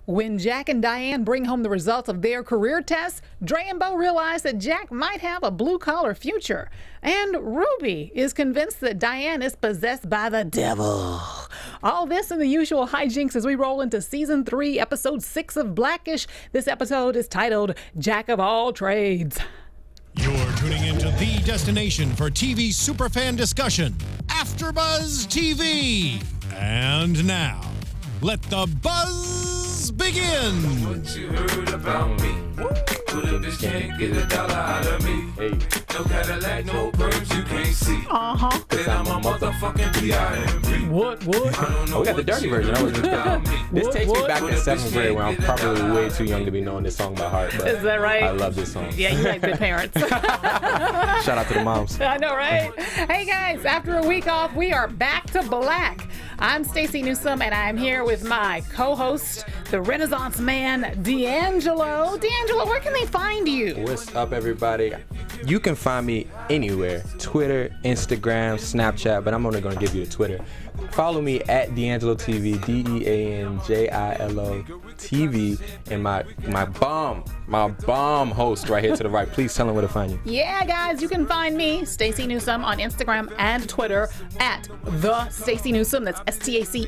When Jack and Diane bring home the results of their career tests, Dre and Bo realize that Jack might have a blue-collar future. And Ruby is convinced that Diane is possessed by the devil. All this and the usual hijinks as we roll into Season 3, Episode 6 of Blackish. This episode is titled Jack of All Trades. You're tuning into the destination for TV superfan discussion, AFTERBUZZ TV. And now, let the buzz begin. What you heard about me? Put a bitch can't get $1 out of me. Hey. No Cadillac, no perms you can't see. Then I'm a motherfucking B.I.M.B. What? Oh, we got the dirty version. This takes me back to 7th grade where I'm probably way too young to be knowing this song by heart. But is that right? I love this song. Yeah, you like good parents. Shout out to the moms. I know, right? Hey guys, after a week off, we are back to black. I'm Stacey Newsome, and I'm here with my co-host, the Renaissance man, DeAnJilo. DeAnJilo, where can they find you? What's up, everybody? You can find me anywhere. Twitter, Instagram, Snapchat, but I'm only going to give you the Twitter. Follow me at DeAnJilo TV, DeAnJilo TV, and my bomb host right here to the right. Please tell them where to find you. Yeah, guys, you can find me, Stacey Newsome, on Instagram and Twitter at the Stacey Newsome. That's STACEY.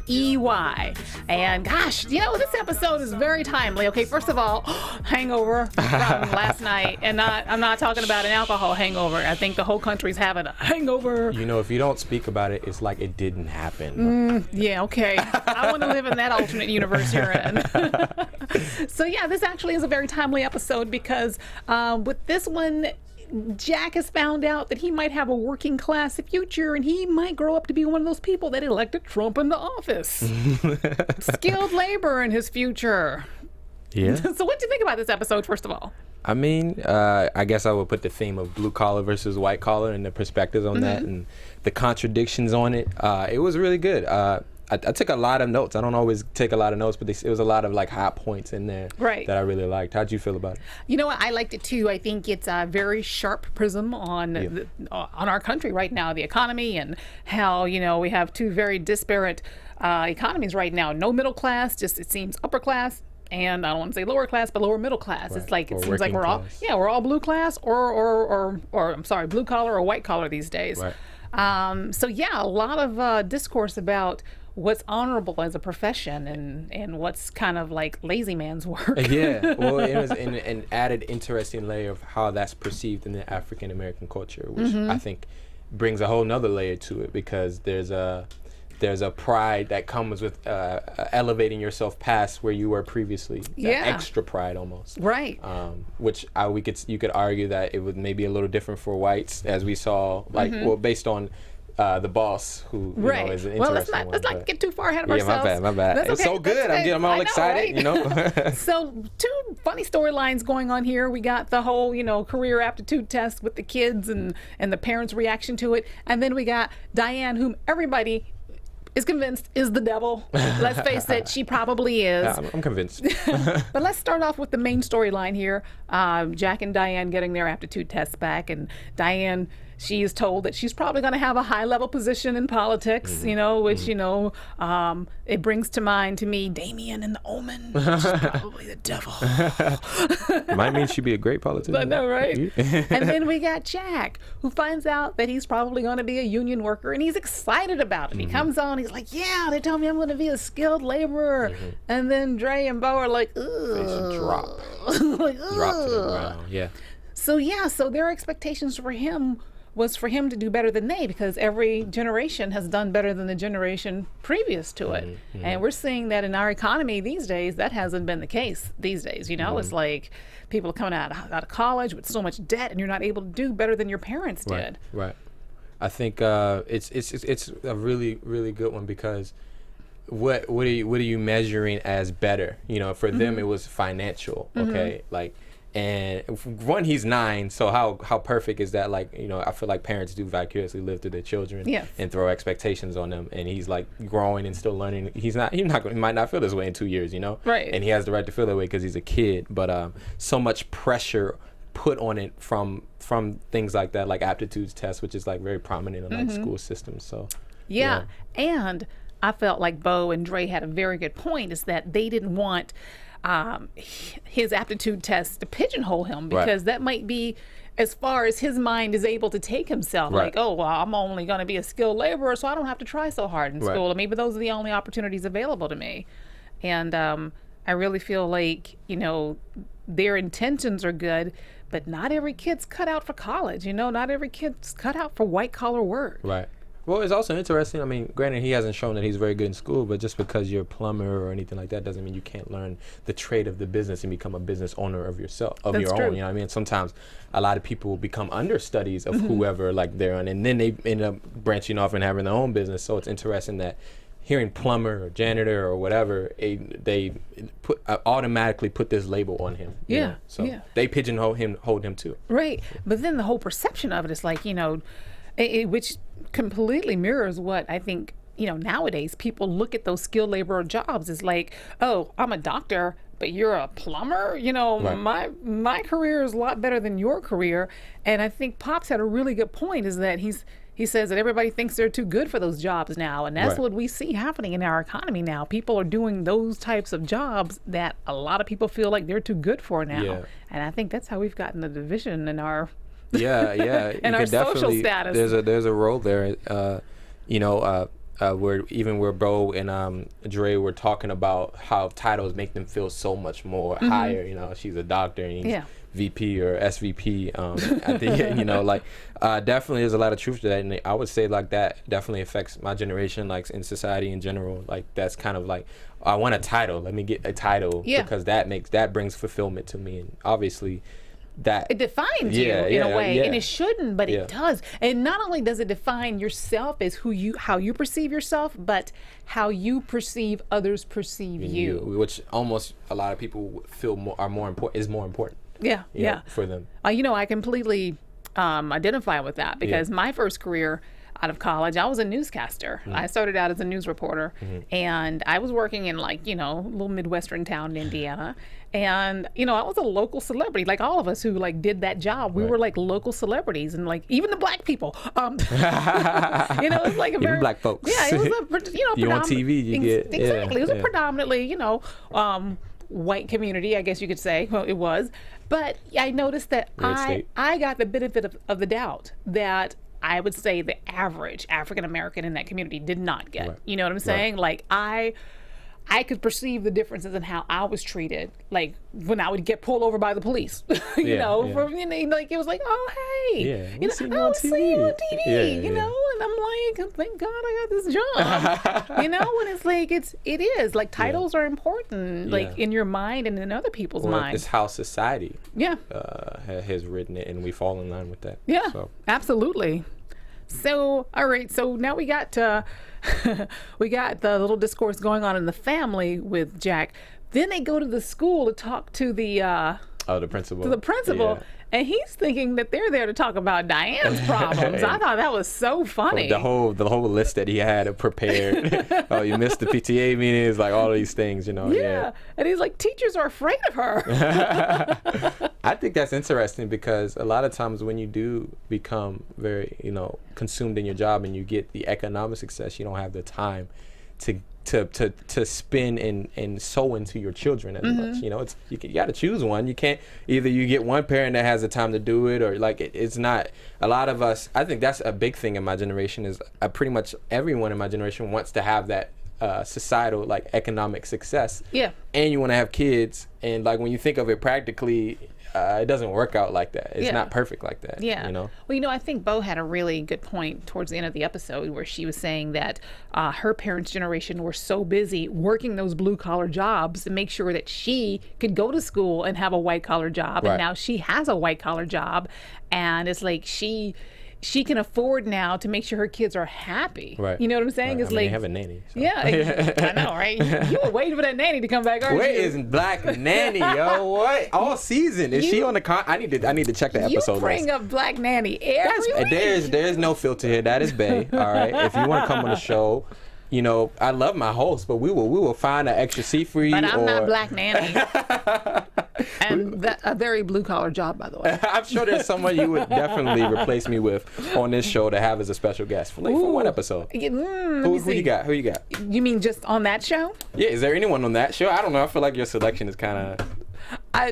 And gosh, this episode is very timely. Okay, first of all, hangover from last night, and I'm not talking about an alcohol hangover. I think the whole country's having a hangover. If you don't speak about it, it's like it didn't happen. Yeah, okay. I want to live in that alternate universe you're in. So yeah, this actually is a very timely episode because with this one, Jack has found out that he might have a working class future and he might grow up to be one of those people that elected Trump into office. Skilled labor in his future. Yeah. So what do you think about this episode, first of all? I mean, I guess I would put the theme of blue collar versus white collar and the perspectives on that and the contradictions on it. It was really good. I took a lot of notes. I don't always take a lot of notes, but it was a lot of hot points in there that I really liked. How'd you feel about it? You know what? I liked it too. I think it's a very sharp prism on on our country right now, the economy, and how we have two very disparate economies right now. No middle class, just it seems upper class. And I don't want to say lower class, but lower middle class. Right. It's like it seems like we're all blue class or I'm sorry, blue collar or white collar these days. Right. So yeah, a lot of discourse about what's honorable as a profession and what's kind of like lazy man's work. Yeah, well, it was an added interesting layer of how that's perceived in the African American culture, which I think brings a whole nother layer to it because there's a pride that comes with elevating yourself past where you were previously. Extra pride almost. Right. Which you could argue that it was maybe a little different for whites, as we saw, based on the boss, who is an interesting one. Let's not get too far ahead of ourselves. My bad. It's so good. I'm all excited, right? So, two funny storylines going on here. We got the whole, career aptitude test with the kids and the parents' reaction to it. And then we got Diane, whom everybody is convinced is the devil. Let's face it, she probably is. Yeah, I'm convinced. But let's start off with the main storyline here. Jack and Diane getting their aptitude tests back, and Diane, she is told that she's probably going to have a high-level position in politics, which, it brings to mind to me Damien and the Omen, which is probably the devil. Might mean she'd be a great politician. I know, right? And then we got Jack, who finds out that he's probably going to be a union worker, and he's excited about it. He comes on, he's like, yeah, they told me I'm going to be a skilled laborer. And then Dre and Bo are like, ugh. Drop. Like, drop to the ground, yeah. So their expectations for him was for him to do better than they, because every generation has done better than the generation previous to it. And we're seeing that in our economy these days. That hasn't been the case these days. It's like people are coming out of college with so much debt, and you're not able to do better than your parents did. Right. I think it's a really, really good one because what are you measuring as better? For them it was financial. Okay, and one, he's 9, so how perfect is that? I feel like parents do vicariously live through their children and throw expectations on them, and he's like growing and still learning. He might not feel this way in 2 years, right? And he has the right to feel that way because he's a kid, but so much pressure put on it from things like that, like aptitudes tests, which is like very prominent in school systems. So and I felt like Bo and Dre had a very good point, is that they didn't want his aptitude test to pigeonhole him, because that might be as far as his mind is able to take himself. Like, oh, well, I'm only going to be a skilled laborer, so I don't have to try so hard in school. Or maybe those are the only opportunities available to me. And I really feel like, you know, their intentions are good, but not every kid's cut out for college. You know, not every kid's cut out for white collar work. Right. Well, it's also interesting. I mean, granted, he hasn't shown that he's very good in school, but just because you're a plumber or anything like that doesn't mean you can't learn the trade of the business and become a business owner of yourself, of your own. You know what I mean? Sometimes a lot of people become understudies of whoever like they're on, and then they end up branching off and having their own business. So it's interesting that hearing plumber or janitor or whatever, they automatically put this label on him. You know? So they pigeonhole him, hold him too. Right. But then the whole perception of it is like, you know, which completely mirrors what I think, you know, nowadays people look at those skilled laborer jobs as like, oh, I'm a doctor, but you're a plumber. You know, my career is a lot better than your career. And I think Pops had a really good point, is that he says that everybody thinks they're too good for those jobs now. And that's what we see happening in our economy now. People are doing those types of jobs that a lot of people feel like they're too good for now. Yeah. And I think that's how we've gotten the division in our and our social status. There's a role there. You know, where Bo and Dre were talking about how titles make them feel so much more higher. You know, she's a doctor and he's VP or SVP at the end. You know, like definitely there's a lot of truth to that, and I would say like that definitely affects my generation, like in society in general. Like that's kind of like, I want a title. Let me get a title because that brings fulfillment to me, and obviously. That it defines you in a way, and it shouldn't, but it does. And not only does it define yourself as how you perceive yourself, but how you perceive others perceive you, which almost a lot of people feel more important. Yeah, for them. You know, I completely identify with that, because my first career out of college, I was a newscaster. I started out as a news reporter, and I was working in, like, you know, a little Midwestern town in Indiana. And, you know, I was a local celebrity, like all of us who like did that job. We were like local celebrities, and like even the black people. You know, it's like a very black folks. Yeah, it was a, you know, you're on TV, you get exactly. It was a predominantly, you know, white community, I guess you could say. Well, it was, but I noticed that I got the benefit of the doubt that I would say the average African American in that community did not get. You know what I'm saying? Like I could perceive the differences in how I was treated, like when I would get pulled over by the police. you know, for, you know, like it was like, oh hey, you know, I see you on TV, you know, and I'm like, thank God I got this job. You know, and it's like it is like titles are important, like in your mind and in other people's minds. It's how society has written it, and we fall in line with that. Yeah, so. Absolutely. So, all right. So now we got we got the little discourse going on in the family with Jack. Then they go to the school to talk to the principal. To the principal, and he's thinking that they're there to talk about Diane's problems. I thought that was so funny. The whole list that he had prepared. Oh, you missed the PTA meetings, like all of these things, you know. Yeah. And he's like, teachers are afraid of her. I think that's interesting, because a lot of times when you do become very, you know, consumed in your job and you get the economic success, you don't have the time to spin and sow into your children as much. You know, it's you got to choose one. You can't, either you get one parent that has the time to do it, or like it's not. A lot of us, I think that's a big thing in my generation, is pretty much everyone in my generation wants to have that societal, like, economic success. Yeah. And you want to have kids, and like when you think of it practically, it doesn't work out like that. It's not perfect like that. Yeah. You know? Well, you know, I think Bo had a really good point towards the end of the episode, where she was saying that her parents' generation were so busy working those blue collar jobs to make sure that she could go to school and have a white collar job. And now she has a white collar job, and it's like she can afford now to make sure her kids are happy. Right. You know what I'm saying? Right. It's like, they have a nanny. So. Yeah, I know, right? You were waiting for that nanny to come back, aren't you? Where is Black Nanny, yo? What? All season. Is she on the I need to check the episode. You bring up Black Nanny every week. There's no filter here. That is Bae. All right. If you want to come on the show, you know, I love my host, but we will find an extra seat for you. But I'm not Black Nanny. And that a very blue collar job, by the way. I'm sure there's someone you would definitely replace me with on this show to have as a special guest for one episode. Yeah, Who you got? Who you got? You mean just on that show? Yeah, is there anyone on that show? I don't know. I feel like your selection is kind of. I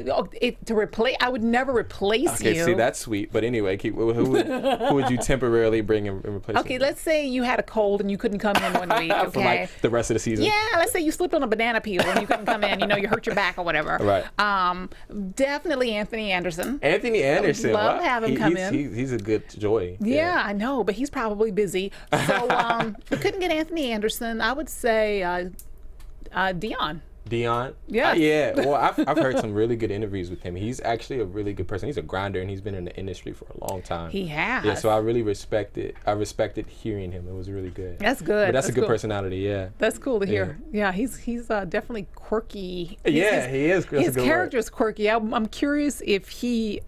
would never replace you. Okay, see, that's sweet. But anyway, who would you temporarily bring in replace? Okay, let's say you had a cold and you couldn't come in 1 week. Okay, for like the rest of the season. Yeah, let's say you slipped on a banana peel and you couldn't come in. You hurt your back or whatever. Right. Definitely Anthony Anderson. Anthony Anderson. Love to have him come in. He's a good joy. Yeah, I know, but he's probably busy. So we couldn't get Anthony Anderson. I would say Dion. Dion? Yeah. Yeah. Well, I've heard some really good interviews with him. He's actually a really good person. He's a grinder, and he's been in the industry for a long time. He has. Yeah, so I really respect it. I respected hearing him. It was really good. That's good. But that's a good cool. personality, yeah. That's cool to hear. Yeah, he's definitely quirky. He is. That's his character's quirky. I'm curious if he,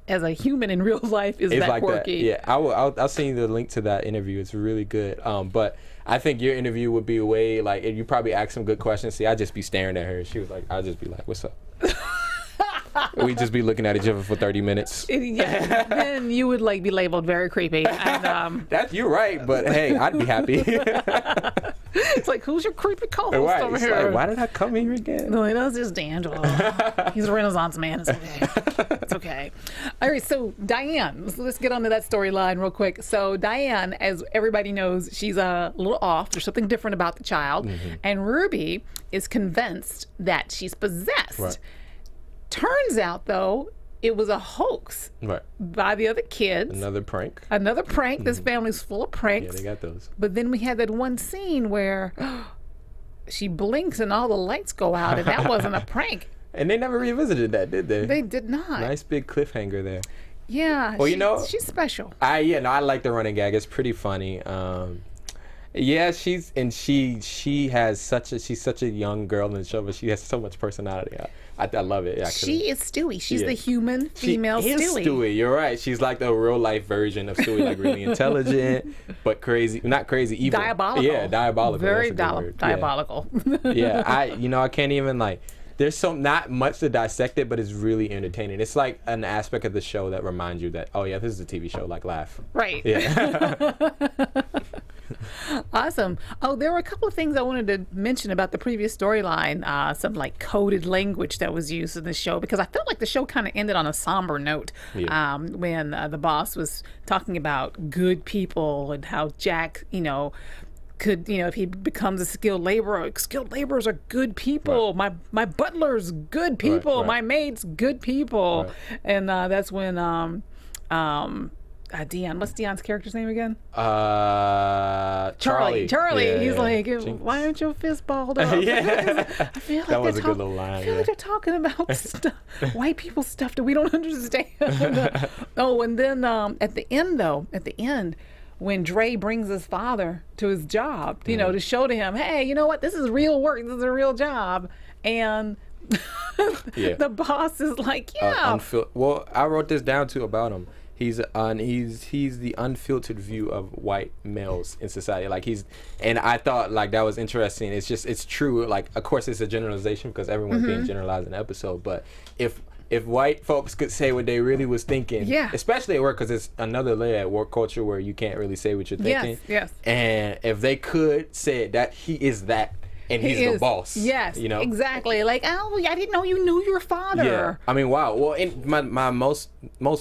as a human in real life, is that like quirky. That. Yeah, I'll send you the link to that interview. It's really good. But I think your interview would be way like, if you probably ask some good questions. See, I'd just be staring at her. She was like, I'd just be like, what's up? We'd just be looking at each other for 30 minutes. Yeah, then you would be labeled very creepy. And you're right, but hey, I'd be happy. It's like, who's your creepy co-host over here? Like, why did I come here again? No, that's just DeAnJilo. He's a Renaissance man. It's okay. It's okay. All right, so Diane, let's get on to that storyline real quick. So Diane, as everybody knows, she's a little off. There's something different about the child. Mm-hmm. And Ruby is convinced that she's possessed. Right. Turns out, though, it was a hoax by the other kids. Another prank. Mm-hmm. This family's full of pranks. Yeah, they got those. But then we had that one scene where she blinks and all the lights go out, and that wasn't a prank. And they never revisited that, did they? They did not. Nice big cliffhanger there. Yeah. Well, she's special. I like the running gag. It's pretty funny. Yeah, she's such a young girl in the show, but she has so much personality. I love it, actually. She is Stewie. She's the human female she is Stewie. You're right. She's like the real life version of Stewie, like really intelligent, but crazy. Not crazy, evil. Diabolical. Yeah, diabolical. Very diabolical. Yeah, I can't even there's not much to dissect it, but it's really entertaining. It's like an aspect of the show that reminds you that, oh yeah, this is a TV show, laugh. Right. Yeah. Awesome. Oh, there were a couple of things I wanted to mention about the previous storyline. Some coded language that was used in the show, because I felt like the show kind of ended on a somber note when the boss was talking about good people and how Jack, could, if he becomes a skilled laborers are good people. Right. My butler's good people. Right. My maid's good people. Right. And that's when Dion, what's Dion's character's name again? Charlie. Yeah, he's like, why aren't your fists balled up? Yeah. I feel like that was a good little line. I feel like they're talking about white people stuff that we don't understand. And then at the end, when Dre brings his father to his job, to show to him, hey, you know what? This is real work. This is a real job. And the boss is like, well, I wrote this down too about him. He's the unfiltered view of white males in society. And I thought that was interesting. It's true. Of course, it's a generalization because everyone's being generalized in the episode. But if white folks could say what they really was thinking, especially at work, because it's another layer at work culture where you can't really say what you're thinking. Yes. And if they could say that he is that. And he's the boss. Yes, exactly. I didn't know you knew your father. Yeah, I mean, wow. Well, my most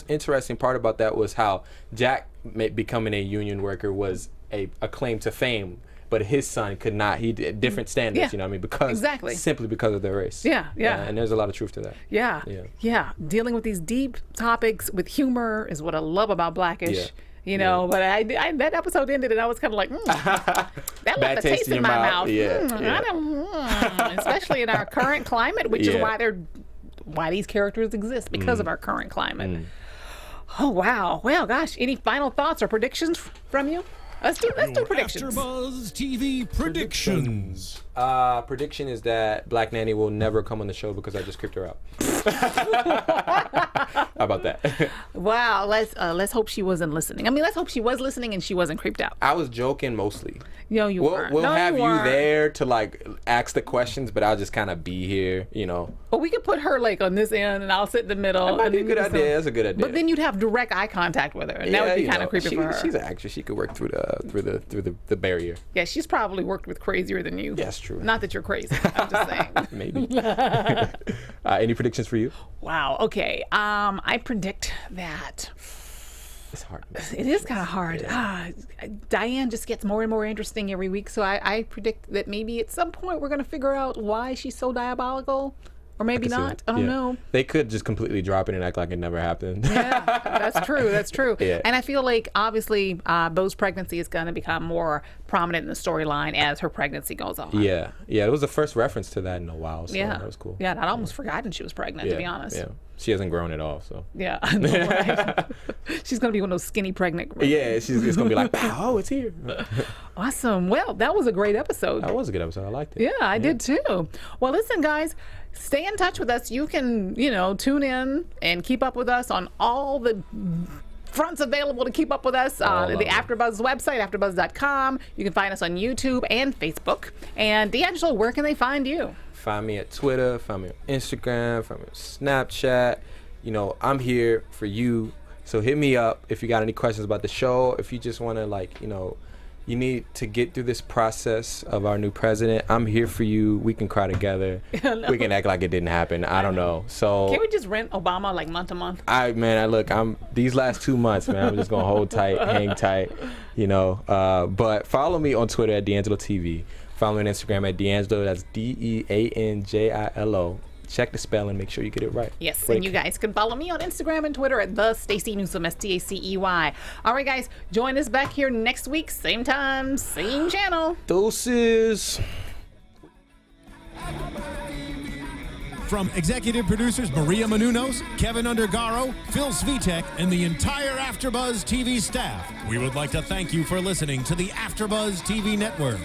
interesting part about that was how Jack becoming a union worker was a claim to fame, but his son could not. He did different standards. Simply because of their race. Yeah. And there's a lot of truth to that. Yeah. Dealing with these deep topics with humor is what I love about Blackish. Yeah. But that episode ended and I was kind of like, that left a taste in my mouth. Especially in our current climate, which is why these characters exist, because of our current climate. Oh, wow. Well, gosh, any final thoughts or predictions from you? Let's do predictions. AfterBuzz TV predictions. Prediction is that Black Nanny will never come on the show because I just creeped her out. How about that? Wow, let's hope she wasn't listening. I mean, let's hope she was listening and she wasn't creeped out. I was joking mostly. No, you weren't. We'll No, have you weren't. there to like ask the questions, but I'll just kind of be here, you know. Well, we could put her like on this end and I'll sit in the middle. That might be a and good then idea. That's a good idea. But then you'd have direct eye contact with her, and that would be you kind know, of creepy for her. She's an actress. She could work through the barrier. Yeah, she's probably worked with crazier than you. That's true. Not that you're crazy. I'm just saying. Maybe. Any predictions for you? Wow. Okay. I predict that It's hard. it is kind of hard. Diane just gets more and more interesting every week, so I predict that maybe at some point we're going to figure out why she's so diabolical. Or maybe not. I don't know. They could just completely drop it and act like it never happened. Yeah, that's true. That's true. Yeah. And I feel like obviously Bo's pregnancy is going to become more prominent in the storyline as her pregnancy goes on. Yeah. It was the first reference to that in a while, so Yeah. that was cool. Yeah, and I'd almost forgotten she was pregnant, to be honest. Yeah. She hasn't grown at all, so. Yeah, I know, right? She's going to be one of those skinny pregnant. Yeah, it's going to be like, oh, it's here. Awesome. Well, that was a great episode. That was a good episode. I liked it. Yeah, I did too. Well, listen, guys, stay in touch with us. You can, tune in and keep up with us on all the fronts available to keep up with us on the AfterBuzz website, AfterBuzz.com. You can find us on YouTube and Facebook. And DeAnJilo, where can they find you? Find me at Twitter, find me on Instagram, find me on Snapchat. I'm here for you. So hit me up if you got any questions about the show. If you just want to, you need to get through this process of our new president. I'm here for you. We can cry together. We can act like it didn't happen. I don't know. So Can't we just rent Obama like month to month? I'm these last 2 months, man. I'm just gonna hold tight, hang tight, But follow me on Twitter at DeAnJilo TV. Follow me on Instagram at DeAnJilo. That's DeAnJilo. Check the spelling. Make sure you get it right. Yes, and you guys can follow me on Instagram and Twitter at the Stacey Newsome, STACEY. All right, guys, join us back here next week, same time, same channel. Doses. From executive producers Maria Menounos, Kevin Undergaro, Phil Svitek, and the entire AfterBuzz TV staff, we would like to thank you for listening to the AfterBuzz TV network.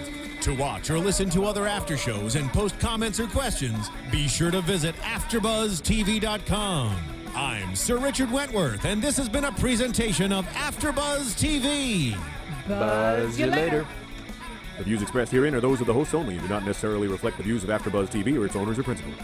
To watch or listen to other after shows and post comments or questions, be sure to visit AfterBuzzTV.com. I'm Sir Richard Wentworth, and this has been a presentation of AfterBuzz TV. Buzz you later. The views expressed herein are those of the hosts only and do not necessarily reflect the views of AfterBuzz TV or its owners or principals.